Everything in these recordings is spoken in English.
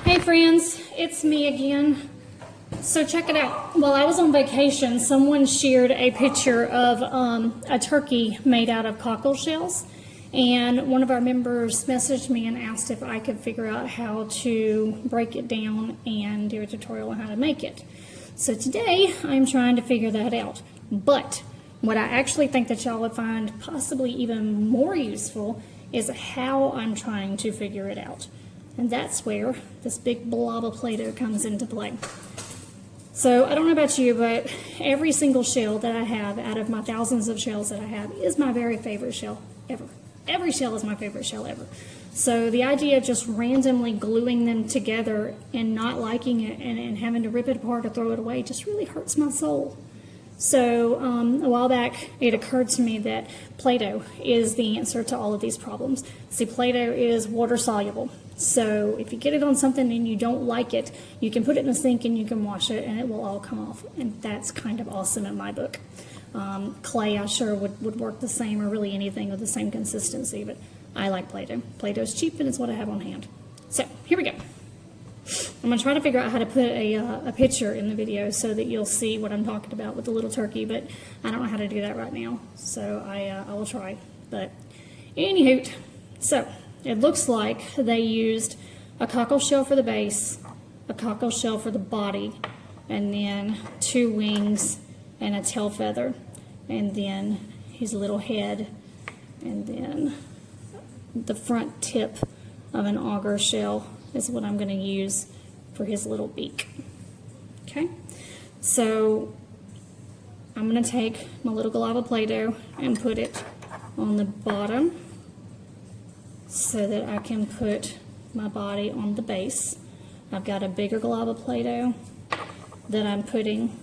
Hey friends, it's me again. So check it out. While I was on vacation, someone shared a picture of a turkey made out of cockle shells. And one of our members messaged me and asked if I could figure out how to break it down and do a tutorial on how to make it. So today I'm trying to figure that out. But what I actually think that y'all would find possibly even more useful is how I'm trying to figure it out. And that's where this big blob of Play-Doh comes into play. So I don't know about you, but every single shell that I have out of my thousands of shells that I have is my very favorite shell ever. Every shell is my favorite shell ever. So the idea of just randomly gluing them together and not liking it and having to rip it apart or throw it away just really hurts my soul. So a while back, it occurred to me that Play-Doh is the answer to all of these problems. See, Play-Doh is water soluble. So if you get it on something and you don't like it, you can put it in the sink and you can wash it and it will all come off. And that's kind of awesome in my book. Clay, I sure would work the same, or really anything with the same consistency, but I like Play-Doh. Play-Doh is cheap and it's what I have on hand. So here we go. I'm going to try to figure out how to put a picture in the video so that you'll see what I'm talking about with the little turkey, but I don't know how to do that right now, so I will try. But anywho, so it looks like they used a cockle shell for the base, a cockle shell for the body, and then 2 wings and a tail feather, and then his little head, and then the front tip of an auger shell is what I'm going to use for his little beak. Okay, so I'm going to take my little glob of Play-Doh and put it on the bottom so that I can put my body on the base. I've got a bigger glob of Play-Doh that I'm putting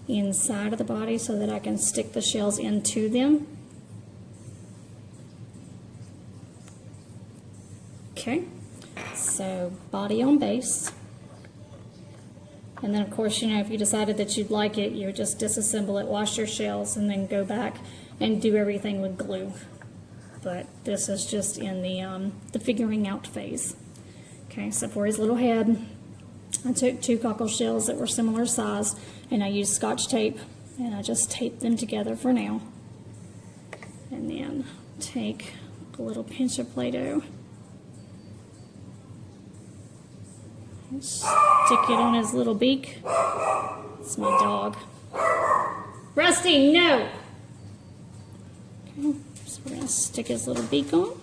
inside of the body so that I can stick the shells into them. Okay. So body on base, and then of course, you know, if you decided that you'd like it, you would just disassemble it, wash your shells, and then go back and do everything with glue. But this is just in the figuring out phase. Okay, so for his little head, I took 2 cockle shells that were similar size, and I used Scotch tape, and I just taped them together for now. And then take a little pinch of Play-Doh. Stick it on his little beak. It's my dog. Rusty, no! Okay, so we're going to stick his little beak on.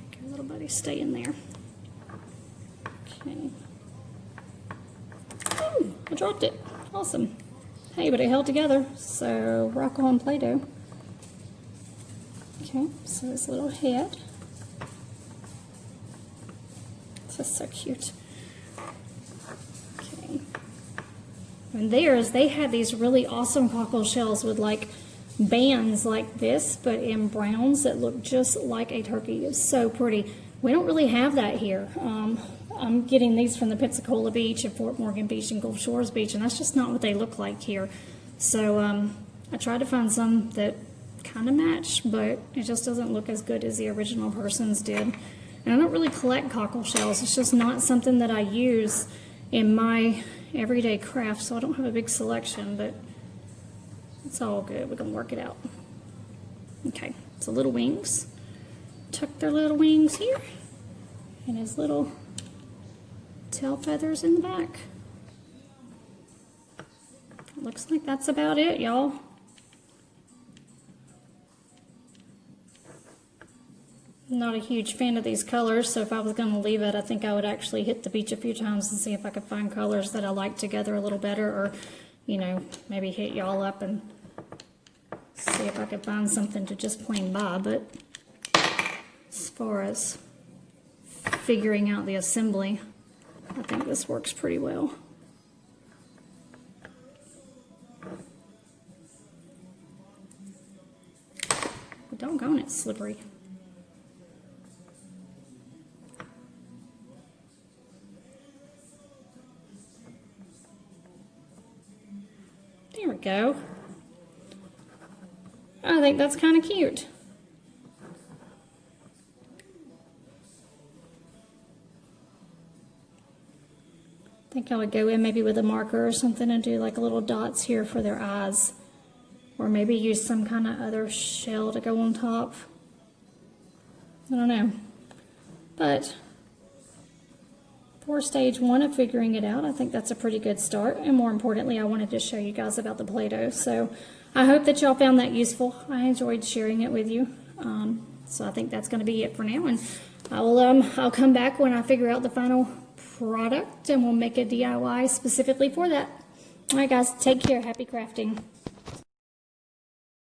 Okay, little buddy, stay in there. Okay. Ooh, I dropped it. Awesome. Hey, but it held together, so rock on Play-Doh. Okay, so his little head. That's so cute. Okay. And theirs, they had these really awesome cockle shells with like bands like this, but in browns that look just like a turkey. It's so pretty. We don't really have that here. I'm getting these from the Pensacola Beach and Fort Morgan Beach and Gulf Shores Beach, and that's just not what they look like here. So I tried to find some that kind of match, but it just doesn't look as good as the original person's did. And I don't really collect cockle shells. It's just not something that I use in my everyday craft, so I don't have a big selection, but it's all good. We're going to work it out. Okay, so little wings. Tuck their little wings here, and his little tail feathers in the back. Looks like that's about it, y'all. I'm not a huge fan of these colors, so if I was going to leave it, I think I would actually hit the beach a few times and see if I could find colors that I like together a little better, or, you know, maybe hit y'all up and see if I could find something to just plain buy. But as far as figuring out the assembly, I think this works pretty well. But doggone, it's slippery. There we go. I think that's kind of cute. think I would go in maybe with a marker or something and do like little dots here for their eyes. Or maybe use some kind of other shell to go on top. I don't know. But for stage 1 of figuring it out, I think that's a pretty good start. And more importantly, I wanted to show you guys about the Play-Doh. So I hope that y'all found that useful. I enjoyed sharing it with you. So I think that's going to be it for now. And I'll come back when I figure out the final product, and we'll make a DIY specifically for that. All right, guys, take care. Happy crafting.